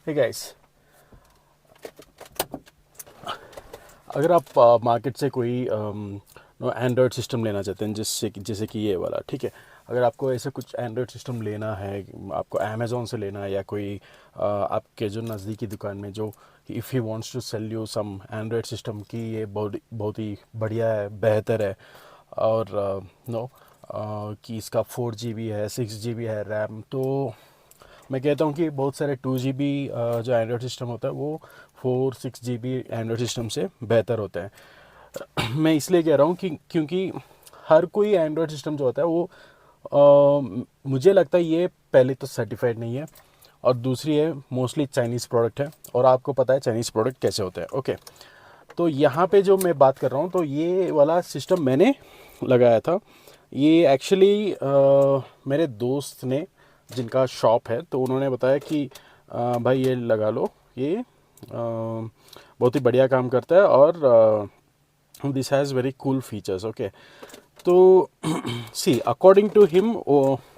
Hey guys, अगर आप market से कोई एंड्रॉयड सिस्टम लेना चाहते हैं, जैसे कि ये वाला, ठीक है। अगर आपको ऐसे कुछ एंड्रॉयड सिस्टम लेना है, आपको अमेज़ोन से लेना है या कोई आपके जो नज़दीकी दुकान में जो if he wants to sell you some android system की ये बहुत बहुत ही बढ़िया है, बेहतर है, और नो कि इसका 4 GB है, 6 GB है रैम, तो मैं कहता हूँ कि बहुत सारे 2 GB जो एंड्रॉयड सिस्टम होता है वो 4-6 GB एंड्रॉयड सिस्टम से बेहतर होते हैं। मैं इसलिए कह रहा हूँ कि क्योंकि हर कोई एंड्रॉयड सिस्टम जो होता है वो मुझे लगता है ये पहले तो सर्टिफाइड नहीं है, और दूसरी है मोस्टली चाइनीज़ प्रोडक्ट है, और आपको पता है चाइनीज़ प्रोडक्ट कैसे होते हैं। ओके, तो यहाँ पे जो मैं बात कर रहा हूँ, तो ये वाला सिस्टम मैंने लगाया था। ये एक्चुअली मेरे दोस्त ने, जिनका शॉप है, तो उन्होंने बताया कि भाई ये लगा लो, ये बहुत ही बढ़िया काम करता है, और this has very cool features. Okay, तो सी अकॉर्डिंग टू हिम,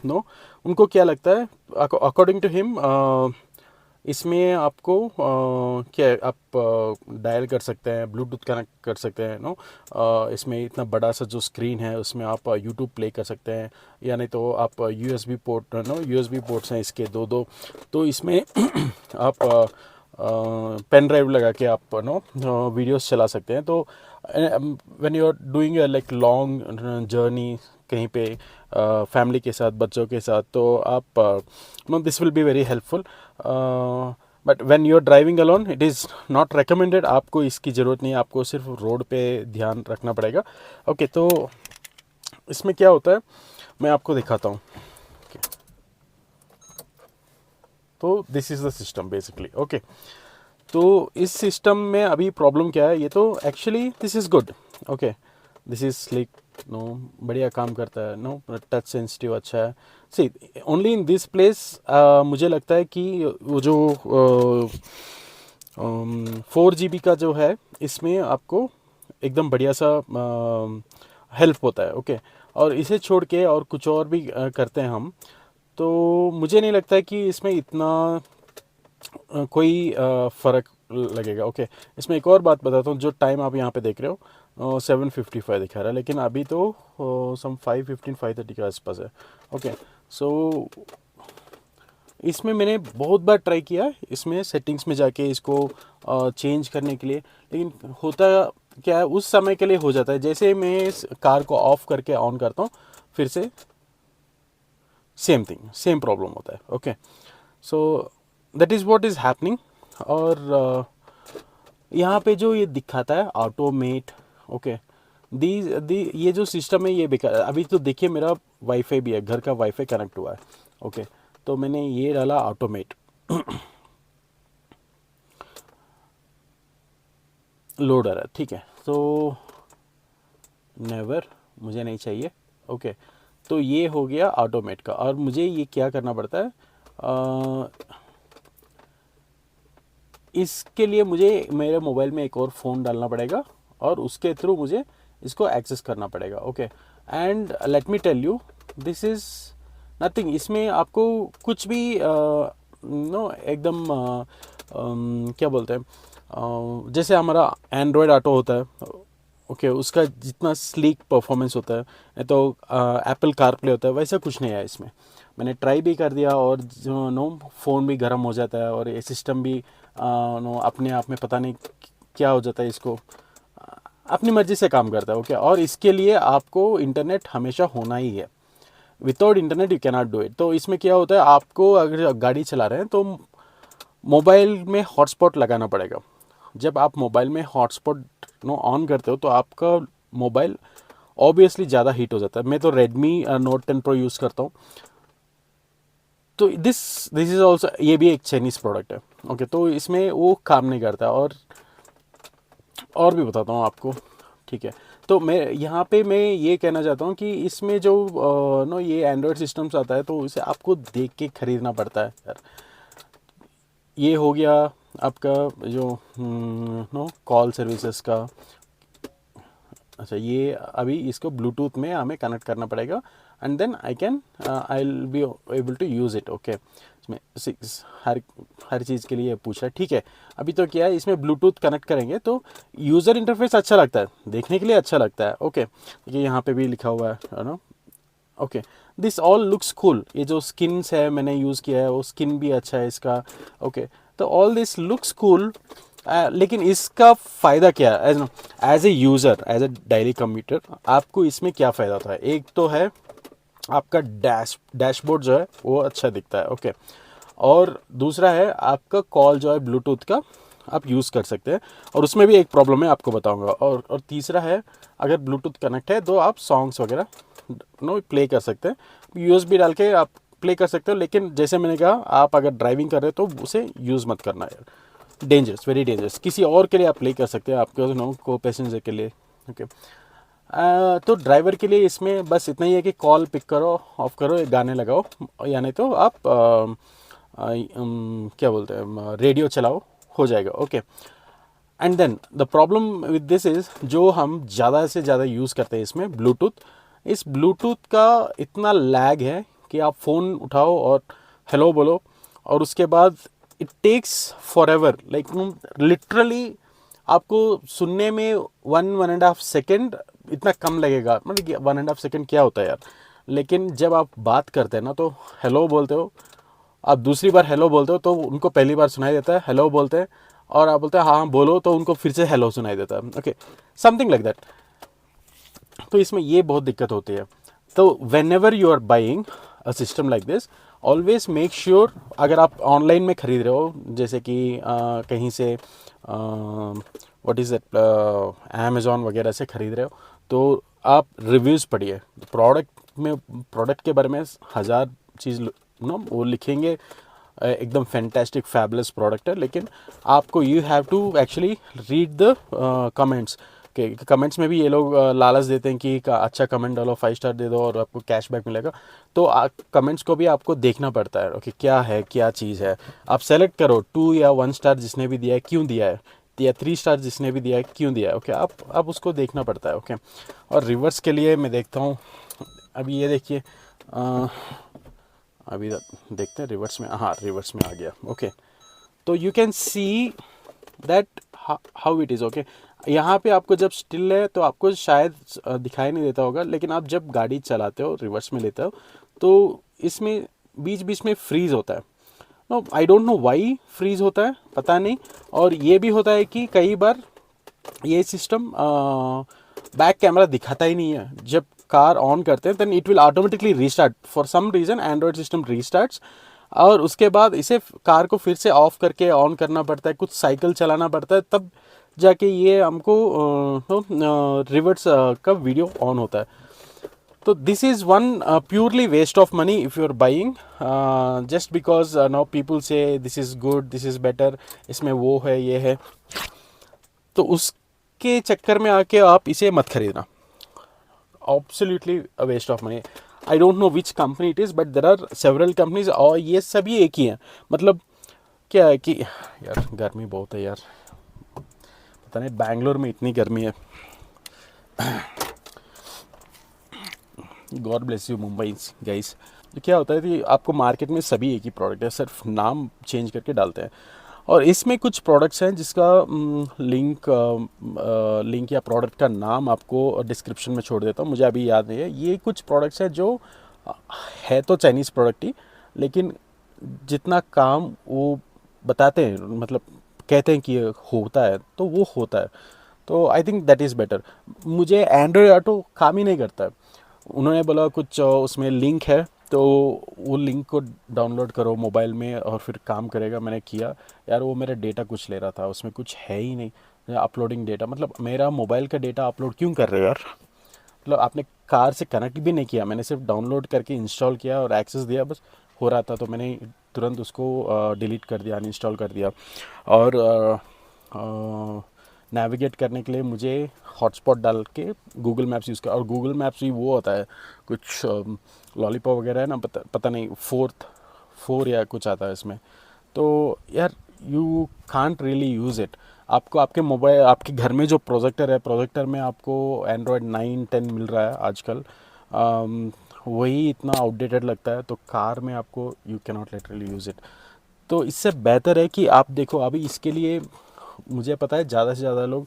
नो, उनको क्या लगता है, अकॉर्डिंग टू हिम इसमें आपको क्या आप डायल कर सकते हैं, ब्लूटूथ कनेक्ट कर सकते हैं, नो, इसमें इतना बड़ा सा जो स्क्रीन है उसमें आप यूट्यूब प्ले कर सकते हैं, या नहीं तो आप USB port, no, USB ports हैं इसके दो दो, तो इसमें आप पेन ड्राइव लगा के आप नो वीडियोस चला सकते हैं। तो when you are doing like long journey कहीं पे फैमिली के साथ, बच्चों के साथ, तो आप know this will be very helpful, but when you are driving alone it is not recommended. आपको इसकी ज़रूरत नहीं है, आपको सिर्फ रोड पे ध्यान रखना पड़ेगा। ओके, तो इसमें क्या होता है मैं आपको दिखाता हूँ। तो this is the system basically. Okay, तो इस सिस्टम में अभी प्रॉब्लम क्या है, ये तो actually this is good. Okay, this is slick, no, बढ़िया काम करता है, नो, टच सेंसिटिव अच्छा है। See only in this place मुझे लगता है कि वो जो 4 GB का जो है, इसमें आपको एकदम बढ़िया सा हेल्प होता है। ओके, और इसे छोड़ के और कुछ और भी करते हैं हम, तो मुझे नहीं लगता है कि इसमें इतना कोई फ़र्क लगेगा। ओके, इसमें एक और बात बताता हूँ, जो टाइम आप यहाँ पे देख रहे हो 7:55 दिखा रहा है, लेकिन अभी तो सम 5:15 5:30 के आसपास है। ओके, सो इसमें मैंने बहुत बार ट्राई किया इसमें सेटिंग्स में जाके इसको चेंज करने के लिए, लेकिन होता क्या है, उस समय के लिए हो जाता है, जैसे मैं इस कार को ऑफ करके ऑन करता हूँ फिर से सेम थिंग, सेम प्रॉब्लम होता है। Okay, so that is what is happening. और यहाँ पे जो ये दिखाता है ऑटोमेट, ओके, दी ये जो सिस्टम है ये बेकार। अभी तो देखिए मेरा वाईफाई भी है, घर का वाईफाई कनेक्ट हुआ है। ओके, तो मैंने ये डाला ऑटोमेट, लोड आ रहा है, ठीक है, तो नेवर, मुझे नहीं चाहिए। ओके, तो ये हो गया ऑटोमेट का, और मुझे ये क्या करना पड़ता है, इसके लिए मुझे मेरे मोबाइल में एक और फ़ोन डालना पड़ेगा, और उसके थ्रू मुझे इसको एक्सेस करना पड़ेगा। Okay, and let me tell you, this is nothing. इसमें आपको कुछ भी नो एकदम क्या बोलते हैं, जैसे हमारा एंड्रॉयड ऑटो होता है, ओके, उसका जितना स्लीक परफॉर्मेंस होता है, नहीं तो एप्पल कारप्ले होता है, वैसा कुछ नहीं है इसमें। मैंने ट्राई भी कर दिया, और जो नो फ़ोन भी गर्म हो जाता है, और ये सिस्टम भी नो अपने आप में पता नहीं क्या हो जाता है, इसको अपनी मर्ज़ी से काम करता है। ओके, और इसके लिए आपको इंटरनेट हमेशा होना ही है, without internet you cannot do it. तो इसमें क्या होता है, आपको अगर गाड़ी चला रहे हैं तो मोबाइल में हॉटस्पॉट लगाना पड़ेगा। जब आप मोबाइल में हॉटस्पॉट नो ऑन करते हो तो आपका मोबाइल ऑब्वियसली ज़्यादा हीट हो जाता है। मैं तो रेडमी नोट 10 प्रो यूज़ करता हूँ, तो दिस दिस इज़ ऑल्सो, ये भी एक चाइनीज़ प्रोडक्ट है। ओके, तो इसमें वो काम नहीं करता, और भी बताता हूँ आपको, ठीक है। तो मैं यहाँ पे मैं ये कहना चाहता हूँ कि इसमें जो नो ये एंड्रॉयड सिस्टम्स आता है, तो इसे आपको देख के ख़रीदना पड़ता है यार। ये हो गया आपका जो नो कॉल सर्विसेज का, अच्छा, ये अभी इसको ब्लूटूथ में हमें कनेक्ट करना पड़ेगा and then I will be able to use it. Okay, इसमें हर चीज़ के लिए पूछ रहा है, ठीक है। अभी तो क्या है, इसमें ब्लूटूथ कनेक्ट करेंगे तो यूज़र इंटरफेस अच्छा लगता है, देखने के लिए अच्छा लगता है। ओके, ये यहाँ पे भी लिखा हुआ है ना। Okay, this all looks cool. ये जो स्किन्स है मैंने यूज़ किया है, वो स्किन भी अच्छा है इसका। ओके, तो ऑल दिस लुक्स कूल, लेकिन इसका फ़ायदा क्या है as a user, as a daily commuter, आपको इसमें क्या फ़ायदा होता है? एक तो है आपका डैशबोर्ड जो है वो अच्छा दिखता है। ओके, और दूसरा है आपका कॉल जो है ब्लूटूथ का आप यूज़ कर सकते हैं, और उसमें भी एक प्रॉब्लम है आपको बताऊंगा। और तीसरा है, अगर ब्लूटूथ कनेक्ट है तो आप सॉन्ग्स वगैरह प्ले कर सकते हैं, यूएसबी डाल के आप प्ले कर सकते हो। लेकिन जैसे मैंने कहा, आप अगर ड्राइविंग कर रहे हो तो उसे यूज़ मत करना यार, डेंजरस, वेरी डेंजरस। किसी और के लिए आप प्ले कर सकते हैं, आपके को पैसेंजर के लिए। ओके, तो ड्राइवर के लिए इसमें बस इतना ही है कि कॉल पिक करो, ऑफ करो, एक गाने लगाओ, या नहीं तो आप क्या बोलते हैं, रेडियो चलाओ, हो जाएगा। Okay, and then the problem with this is, जो हम ज़्यादा से ज़्यादा यूज़ करते हैं इसमें ब्लूटूथ, इस ब्लूटूथ का इतना लैग है कि आप फ़ोन उठाओ और हेलो बोलो, और उसके बाद it takes forever, like literally आपको सुनने में 1.5 सेकेंड इतना कम लगेगा। मतलब 1.5 सेकेंड क्या होता है यार, लेकिन जब आप बात करते हैं ना तो हेलो बोलते हो, आप दूसरी बार हेलो बोलते हो तो उनको पहली बार सुनाई देता है हेलो बोलते हैं, और आप बोलते हैं हाँ हाँ बोलो तो उनको फिर से हेलो सुनाई देता है। Okay, something like that. तो इसमें ये बहुत दिक्कत होती है। तो whenever you are buying a system like this, always make sure, अगर आप ऑनलाइन में ख़रीद रहे हो, जैसे कि कहीं से व्हाट इज़ इट, अमेज़ॉन वगैरह से ख़रीद रहे हो, तो आप रिव्यूज़ पढ़िए। प्रोडक्ट के बारे में 1000 चीज़ वो लिखेंगे, एकदम फैंटास्टिक फैबुलस प्रोडक्ट है, लेकिन आपको you have to actually read the comments. के कमेंट्स में भी ये लोग लालच देते हैं कि अच्छा कमेंट डालो, 5 स्टार दे दो और आपको कैशबैक मिलेगा। तो कमेंट्स को भी आपको देखना पड़ता है। ओके, क्या है, क्या चीज़ है, आप सेलेक्ट करो 2 या 1 स्टार जिसने भी दिया है क्यों दिया है, या 3 स्टार जिसने भी दिया है क्यों दिया है। ओके, आप उसको देखना पड़ता है। ओके, और रिवर्स के लिए मैं देखता हूँ, अभी ये देखिए, अभी देखते हैं रिवर्स में, हाँ रिवर्स में आ गया। ओके, तो you can see that how it is. Okay, यहाँ पे आपको जब स्टिल है तो आपको शायद दिखाई नहीं देता होगा, लेकिन आप जब गाड़ी चलाते हो, रिवर्स में लेते हो, तो इसमें बीच बीच में फ्रीज़ होता है। No, I don't know why freeze होता है, पता नहीं। और ये भी होता है कि कई बार ये सिस्टम बैक कैमरा दिखाता ही नहीं है। जब कार ऑन करते हैं then it will automatically restart, for some reason Android system restarts, और उसके बाद इसे कार को फिर से ऑफ करके ऑन करना पड़ता है, कुछ साइकिल चलाना पड़ता है, तब जाके ये हमको रिवर्स का वीडियो ऑन होता है। तो this is one purely waste of money if you are buying, just because now people say this is good, this is better, इसमें वो है ये है, तो उसके चक्कर में आके आप इसे मत खरीदना। Absolutely a waste of money. I don't know which company it is, but there are several companies, और ये सभी एक ही हैं। मतलब क्या है कि यार गर्मी बहुत है यार, पता नहीं बैंगलोर में इतनी गर्मी है। God bless you Mumbai guys. तो क्या होता है कि आपको मार्केट में सभी एक ही प्रोडक्ट है, सिर्फ नाम चेंज करके डालते हैं। और इसमें कुछ प्रोडक्ट्स हैं जिसका लिंक या प्रोडक्ट का नाम आपको डिस्क्रिप्शन में छोड़ देता हूँ, मुझे अभी याद नहीं है। ये कुछ प्रोडक्ट्स हैं जो है तो चाइनीज़ प्रोडक्ट ही, लेकिन जितना काम वो बताते हैं, मतलब कहते हैं कि ये होता है तो वो होता है। तो I think that is better. मुझे एंड्रॉयड ऑटो काम ही नहीं करता है। उन्होंने बोला कुछ उसमें लिंक है, तो वो लिंक को डाउनलोड करो मोबाइल में और फिर काम करेगा। मैंने किया यार, वो मेरा डेटा कुछ ले रहा था, उसमें कुछ है ही नहीं अपलोडिंग डेटा। मतलब मेरा मोबाइल का डेटा अपलोड क्यों कर रहे हो यार, मतलब आपने कार से कनेक्ट भी नहीं किया, मैंने सिर्फ डाउनलोड करके इंस्टॉल किया और एक्सेस दिया, बस हो रहा था। तो मैंने तुरंत उसको डिलीट कर दिया, अनइंस्टॉल कर दिया। और नेविगेट करने के लिए मुझे हॉटस्पॉट डाल के गूगल मैप्स यूज़ कर, और गूगल मैप्स भी वो होता है कुछ लॉलीपॉप वगैरह है ना, पता नहीं 4 या कुछ आता है इसमें। तो यार you can't really use it. आपको आपके मोबाइल, आपके घर में जो प्रोजेक्टर है, प्रोजेक्टर में आपको एंड्रॉयड 9-10 मिल रहा है आजकल, वही इतना आउटडेटेड लगता है, तो कार में आपको you can not literally use it. तो इससे बेहतर है कि आप देखो, अभी इसके लिए मुझे पता है ज़्यादा से ज़्यादा लोग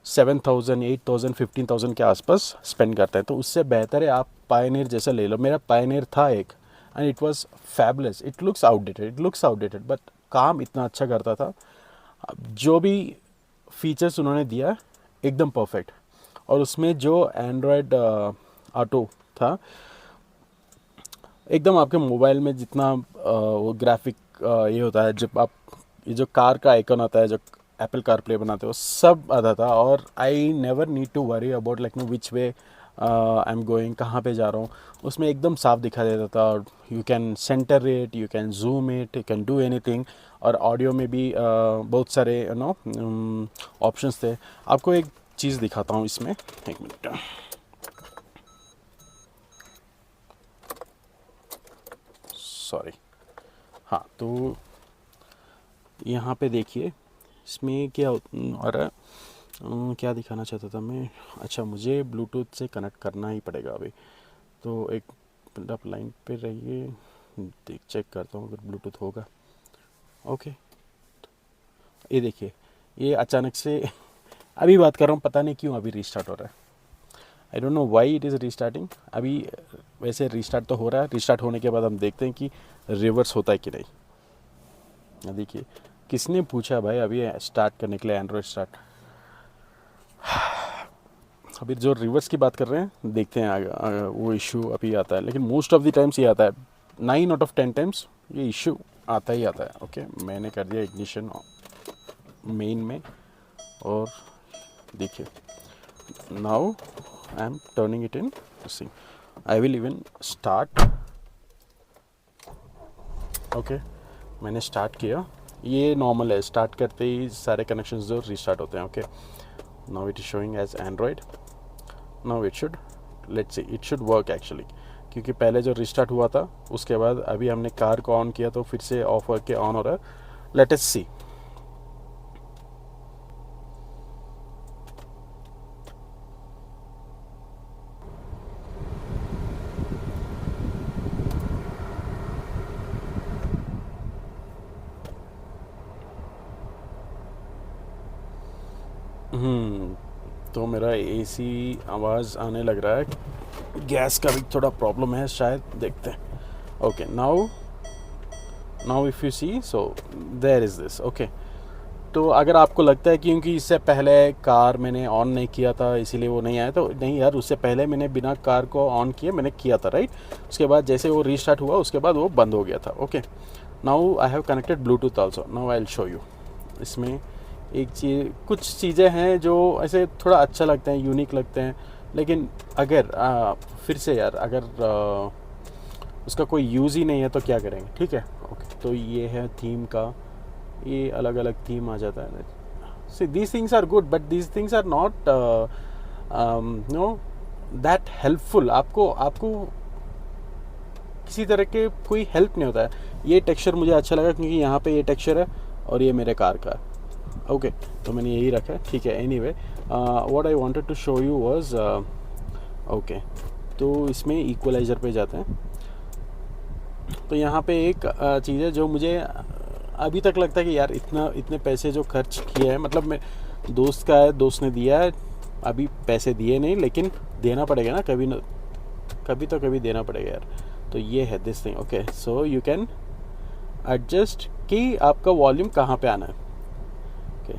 7,000, 8,000, 15,000 के आसपास स्पेंड करते हैं। तो उससे बेहतर है आप पायनियर जैसा ले लो। मेरा पायनियर था एक, and it was fabulous. It looks outdated but काम इतना अच्छा करता था। जो भी फीचर्स उन्होंने दिया एकदम परफेक्ट। और उसमें जो एंड्रॉयड ऑटो था, एकदम आपके मोबाइल में जितना वो ग्राफिक ये होता है, जब आप ये जो कार का आइकन आता है, जो एप्पल कार प्ले बनाते हो, सब आता था। और I never need to worry about like know which way I am going, कहाँ पे जा रहा हूँ। उसमें एकदम साफ दिखा देता था। और you can centre it, you can zoom it, you can do anything. और ऑडियो में भी बहुत सारे ऑप्शंस थे। आपको एक चीज़ दिखाता हूँ इसमें, एक मिनट। सॉरी, हाँ, तो यहाँ पे देखिए इसमें क्या और क्या दिखाना चाहता था मैं। अच्छा, मुझे ब्लूटूथ से कनेक्ट करना ही पड़ेगा अभी, तो एक मिनट आप लाइन पे रहिए, देख चेक करता हूँ अगर ब्लूटूथ होगा। ओके, ये देखिए, ये अचानक से अभी बात कर रहा हूँ, पता नहीं क्यों अभी रीस्टार्ट हो रहा है। आई don't know why it is restarting. अभी वैसे रीस्टार्ट तो हो रहा है। रीस्टार्ट होने के बाद हम देखते हैं कि रिवर्स होता है कि नहीं। देखिए, किसने पूछा भाई अभी स्टार्ट करने के लिए एंड्रॉयड स्टार्ट। अभी जो रिवर्स की बात कर रहे हैं, देखते हैं आगे वो इशू अभी आता है। लेकिन मोस्ट ऑफ द टाइम्स ये आता है, 9 आउट ऑफ 10 टाइम्स ये इशू आता ही आता है। ओके, मैंने कर दिया इग्निशन मेन में, और देखिए now I am turning it in see. I will even start. Okay, मैंने स्टार्ट किया। ये नॉर्मल है, स्टार्ट करते ही सारे कनेक्शंस जो रीस्टार्ट होते हैं। Okay, now it is showing as android. Now it should, let's see, it should work actually, क्योंकि पहले जो रीस्टार्ट हुआ था उसके बाद अभी हमने कार को ऑन किया तो फिर से ऑफ करके ऑन हो रहा है। लेट अस सी। तो मेरा एसी आवाज़ आने लग रहा है। गैस का भी थोड़ा प्रॉब्लम है शायद, देखते हैं। Okay, now if you see, so there is this. Okay, तो अगर आपको लगता है क्योंकि इससे पहले कार मैंने ऑन नहीं किया था इसीलिए वो नहीं आया, तो नहीं यार, उससे पहले मैंने बिना कार को ऑन किए मैंने किया था, राइट। उसके बाद जैसे वो रीस्टार्ट हुआ उसके बाद वो बंद हो गया था। Okay, now I have connected Bluetooth also. Now I will show you. इसमें एक चीज़, कुछ चीज़ें हैं जो ऐसे थोड़ा अच्छा लगते हैं, यूनिक लगते हैं। लेकिन अगर फिर से यार, अगर उसका कोई यूज़ ही नहीं है तो क्या करेंगे। ठीक है, ओके, तो ये है थीम का, ये अलग अलग थीम आ जाता है। See, these things are good but these things are not no that helpful. आपको किसी तरह के कोई हेल्प नहीं होता है। ये टेक्सचर मुझे अच्छा लगा क्योंकि यहाँ पे ये टेक्सचर है और ये मेरे कार का है। ओके, तो मैंने यही रखा है। ठीक है, anyway what I wanted to show you was, okay, तो इसमें इक्वलाइज़र पे जाते हैं। तो यहाँ पे एक चीज़ है जो मुझे अभी तक लगता है कि यार इतने पैसे जो खर्च किए हैं, मतलब मैं दोस्त का है, दोस्त ने दिया है, अभी पैसे दिए नहीं, लेकिन देना पड़ेगा ना, कभी तो कभी देना पड़ेगा यार। तो ये है this thing. Okay, so you can adjust कि आपका वॉल्यूम कहाँ पे आना है। ओके,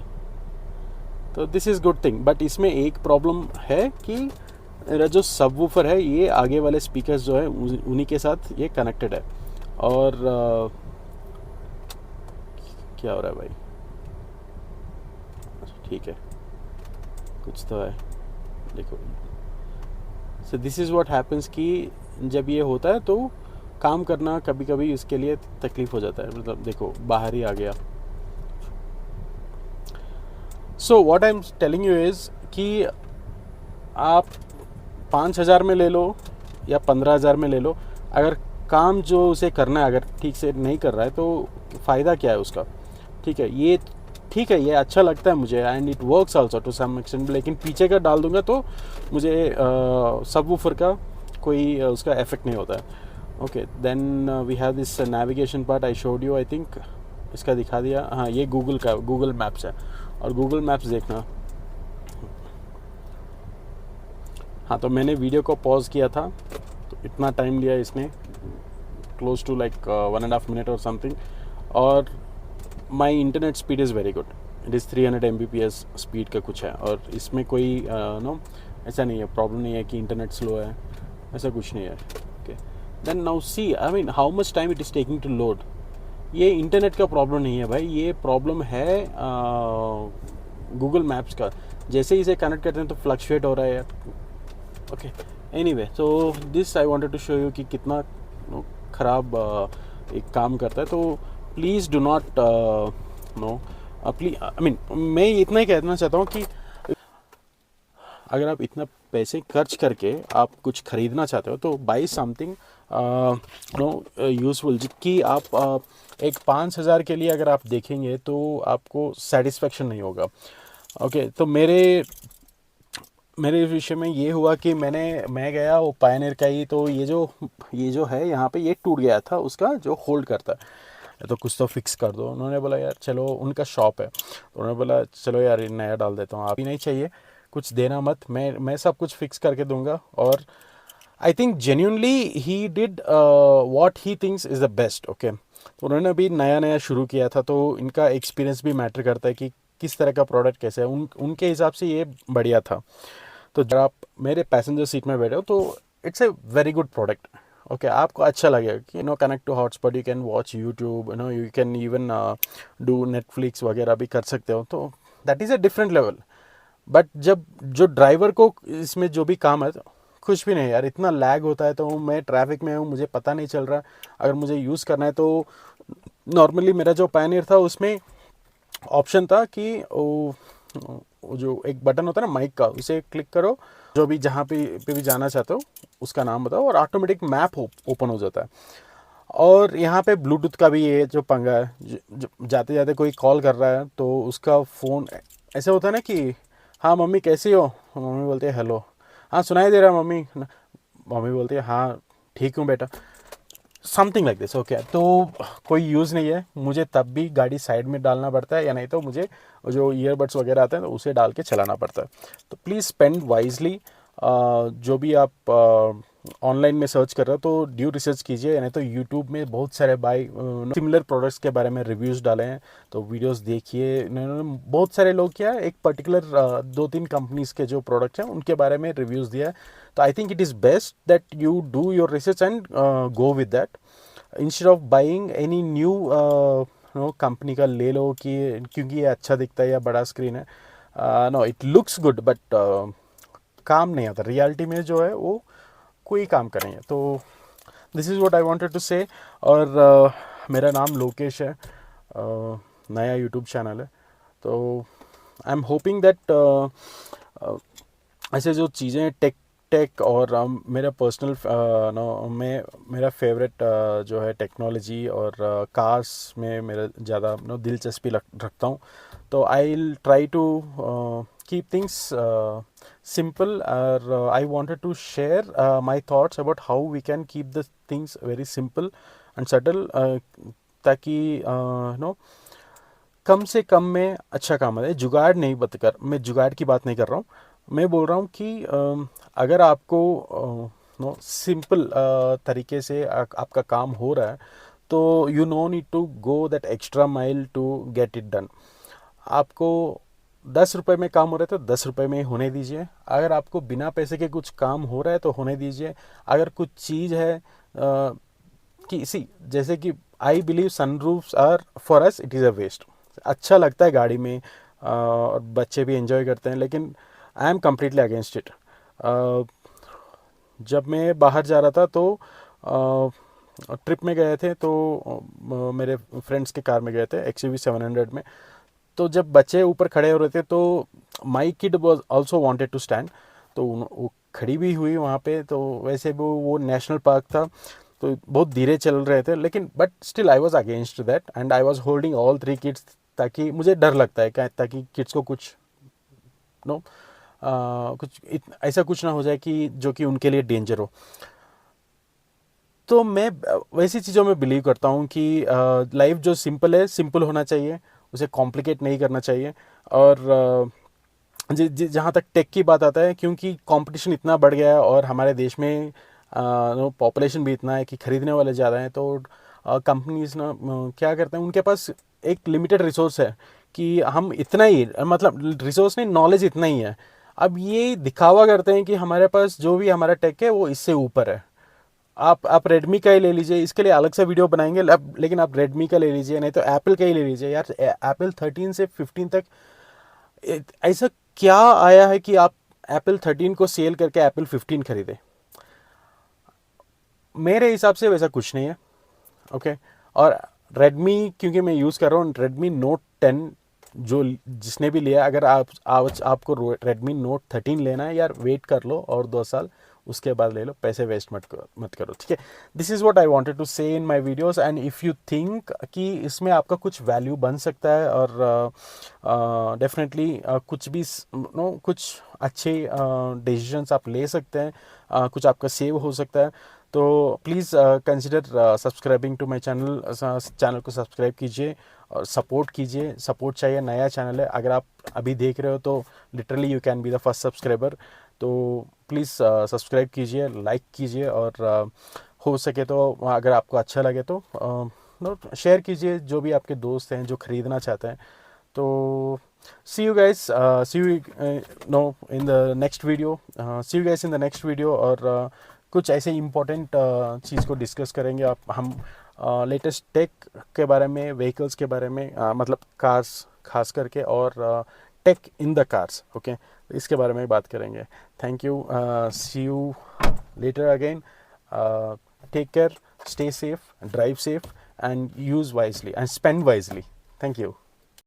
तो this is good thing. But इसमें एक प्रॉब्लम है कि मेरा जो सबवूफर है, ये आगे वाले स्पीकर्स जो है उन्हीं के साथ ये कनेक्टेड है। और क्या हो रहा है भाई, ठीक है, कुछ तो है, देखो। So this is what happens कि जब ये होता है तो काम करना कभी कभी इसके लिए तकलीफ़ हो जाता है। मतलब देखो, बाहर ही आ गया। So what I am telling you is कि आप 5,000 में ले लो या 15,000 में ले लो, अगर काम जो उसे करना है अगर ठीक से नहीं कर रहा है तो फ़ायदा क्या है उसका। ठीक है, ये ठीक है, ये अच्छा लगता है मुझे and it works also to some extent, लेकिन पीछे का डाल दूंगा तो मुझे सबवूफर का कोई उसका इफेक्ट नहीं होता है। Okay, then we have this navigation part I showed you, I think इसका दिखा दिया। हाँ, ये गूगल का गूगल मैप्स है, और गूगल मैप्स देखना। हाँ, तो मैंने वीडियो को पॉज किया था, तो इतना टाइम लिया इसने, क्लोज टू लाइक 1.5 मिनट और समथिंग, और my internet speed is very good, it is 300 Mbps speed का कुछ है, और इसमें कोई नो ऐसा नहीं है, प्रॉब्लम नहीं है कि इंटरनेट स्लो है, ऐसा कुछ नहीं है। Okay, then now see, I mean how much time it is taking to load. ये इंटरनेट का प्रॉब्लम नहीं है भाई, ये प्रॉब्लम है गूगल मैप्स का। जैसे ही इसे कनेक्ट करते हैं तो फ्लक्चुएट हो रहा है यार। Okay, anyway, so this I wanted to show you कि कितना ख़राब एक काम करता है। तो please do not no, please, I mean मैं इतना ही कहना चाहता हूँ कि अगर आप इतना पैसे खर्च करके आप कुछ ख़रीदना चाहते हो तो बाई समथिंग नो यूज़फुल, कि आप एक 5,000 के लिए अगर आप देखेंगे तो आपको सेटिस्फेक्शन नहीं होगा। ओके, तो मेरे विषय में ये हुआ कि मैं गया वो पायनियर का ही, तो ये जो है यहाँ पे ये टूट गया था, उसका जो होल्ड करता है, तो कुछ तो फिक्स कर दो। उन्होंने बोला यार चलो, उनका शॉप है, तो उन्होंने बोला चलो यार ये नया डाल देता हूँ, आप ही नहीं चाहिए, कुछ देना मत, मैं सब कुछ फिक्स करके दूंगा। और I think genuinely he did what he thinks is the best. Okay, तो उन्होंने अभी नया नया शुरू किया था, तो इनका एक्सपीरियंस भी मैटर करता है कि किस तरह का प्रोडक्ट कैसे है। उनके हिसाब से ये बढ़िया था। तो जब आप मेरे पैसेंजर सीट में बैठे हो तो it's a very good product. Okay, आपको अच्छा लगेगा कि connect to hotspot, you can watch YouTube, you can even do Netflix वगैरह भी कर सकते हो, तो that is a different level. But जब जो ड्राइवर को इसमें जो भी काम है, तो कुछ भी नहीं यार, इतना लैग होता है, तो मैं ट्रैफिक में हूँ, मुझे पता नहीं चल रहा। अगर मुझे यूज़ करना है तो नॉर्मली मेरा जो पायनियर था उसमें ऑप्शन था कि वो जो एक बटन होता है ना माइक का, उसे क्लिक करो, जो भी जहाँ पे भी जाना चाहते हो उसका नाम बताओ, और ऑटोमेटिक मैप ओपन हो जाता है। और यहाँ पे ब्लूटूथ का भी ये जो पंगा है, जाते जाते कोई कॉल कर रहा है तो उसका फ़ोन ऐसे होता है ना कि हाँ मम्मी कैसी हो, मम्मी बोलती है हेलो, हाँ सुनाई दे रहा है मम्मी, मम्मी बोलती है हाँ ठीक हूँ बेटा, समथिंग लाइक दिस। ओके, तो कोई यूज़ नहीं है, मुझे तब भी गाड़ी साइड में डालना पड़ता है, या नहीं तो मुझे जो ईयरबड्स वगैरह आते हैं तो उसे डाल के चलाना पड़ता है। तो प्लीज़ स्पेंड वाइजली। जो भी आप ऑनलाइन में सर्च कर रहे हो तो ड्यू रिसर्च कीजिए, या नहीं तो यूट्यूब में बहुत सारे सिमिलर प्रोडक्ट्स के बारे में रिव्यूज़ डाले हैं, तो वीडियोस देखिए। इन्होंने बहुत सारे लोग क्या है, एक पर्टिकुलर 2-3 कंपनीज़ के जो प्रोडक्ट्स हैं उनके बारे में रिव्यूज़ दिया है। तो I think it is best that you do your research and go with that, instead of buying any new company का ले लो कि क्योंकि ये अच्छा दिखता है या बड़ा स्क्रीन है। No, it looks good but काम नहीं आता रियलिटी में, जो है वो कोई काम का नहीं है। तो this is what I wanted to say. और मेरा नाम लोकेश है, नया यूट्यूब चैनल है, तो आई एम होपिंग दैट ऐसे जो चीज़ें टेक और मेरा पर्सनल मेरा फेवरेट जो है टेक्नोलॉजी और कार्स में मेरा ज़्यादा दिलचस्पी रखता हूँ। तो I will try to keep things simple, or I wanted to share my thoughts about how we can keep the things very simple and subtle, ताकि कम से कम में अच्छा काम है। जुगाड़ नहीं मैं जुगाड़ की बात नहीं कर रहा हूँ, मैं बोल रहा हूँ कि अगर आपको सिंपल तरीके से आपका काम हो रहा है तो you know need to go that extra mile to get it done. आपको 10 रुपये में काम हो रहा है तो 10 रुपये में होने दीजिए। अगर आपको बिना पैसे के कुछ काम हो रहा है तो होने दीजिए। अगर कुछ चीज़ है कि जैसे कि I believe sunroofs are for us it is a waste. अच्छा लगता है गाड़ी में और बच्चे भी एंजॉय करते हैं, लेकिन I am completely against it. जब मैं बाहर जा रहा था तो ट्रिप में गए थे, तो मेरे फ्रेंड्स के कार में गए थे XUV 700 में। तो जब बच्चे ऊपर खड़े हो रहे थे तो my kid was also wanted to stand, तो वो खड़ी भी हुई वहाँ पे। तो वैसे वो नेशनल पार्क था तो बहुत धीरे चल रहे थे, लेकिन but still I was against that and I was holding all 3 kids ताकि मुझे डर लगता है ताकि किड्स को कुछ नो कुछ ऐसा कुछ ना हो जाए कि जो कि उनके लिए डेंजर हो। तो मैं वैसी चीज़ों में बिलीव करता हूँ कि लाइफ जो सिंपल है सिंपल होना चाहिए, उसे कॉम्प्लिकेट नहीं करना चाहिए। और जहाँ तक टेक की बात आता है, क्योंकि कंपटीशन इतना बढ़ गया है और हमारे देश में पॉपुलेशन भी इतना है कि खरीदने वाले ज़्यादा हैं, तो कंपनीज ना क्या करते हैं, उनके पास एक लिमिटेड रिसोर्स है कि हम इतना ही, मतलब रिसोर्स नहीं, नॉलेज इतना ही है। अब ये दिखावा करते हैं कि हमारे पास जो भी हमारा टेक है वो इससे ऊपर है। आप रेडमी का ही ले लीजिए, इसके लिए अलग से वीडियो बनाएंगे, लेकिन आप रेडमी का ले लीजिए, नहीं तो एप्पल का ही ले लीजिए यार। एप्पल 13 से 15 तक ऐसा क्या आया है कि आप एप्पल 13 को सेल करके एप्पल 15 खरीदे? मेरे हिसाब से वैसा कुछ नहीं है। ओके। और रेडमी क्योंकि मैं यूज़ कर रहा हूँ रेडमी नोट 10, जो जिसने भी लिया, अगर आपको रेडमी नोट 13 लेना है यार, वेट कर लो और 2 साल, उसके बाद ले लो, पैसे वेस्ट मत करो, ठीक है। This is what I wanted to say in my videos. And if you think कि इसमें आपका कुछ वैल्यू बन सकता है और डेफिनेटली कुछ भी नो कुछ अच्छे डिसीजंस आप ले सकते हैं, कुछ आपका सेव हो सकता है, तो please consider subscribing to my channel. Channel को सब्सक्राइब कीजिए और सपोर्ट कीजिए। सपोर्ट चाहिए, नया चैनल है, अगर आप अभी देख रहे हो तो literally you can be the first subscriber. तो प्लीज़ सब्सक्राइब कीजिए, लाइक कीजिए, और हो सके तो अगर आपको अच्छा लगे तो शेयर कीजिए जो भी आपके दोस्त हैं जो ख़रीदना चाहते हैं। तो see you guys, see you know in the next video, see you guys in the next video. और कुछ ऐसे इम्पोर्टेंट चीज़ को डिस्कस करेंगे हम लेटेस्ट टेक के बारे में, व्हीकल्स के बारे में, मतलब कार्स खास करके, और take in the cars, okay, इसके बारे में बात करेंगे। Thank you, see you later again, take care, stay safe, drive safe, and use wisely and spend wisely. Thank you.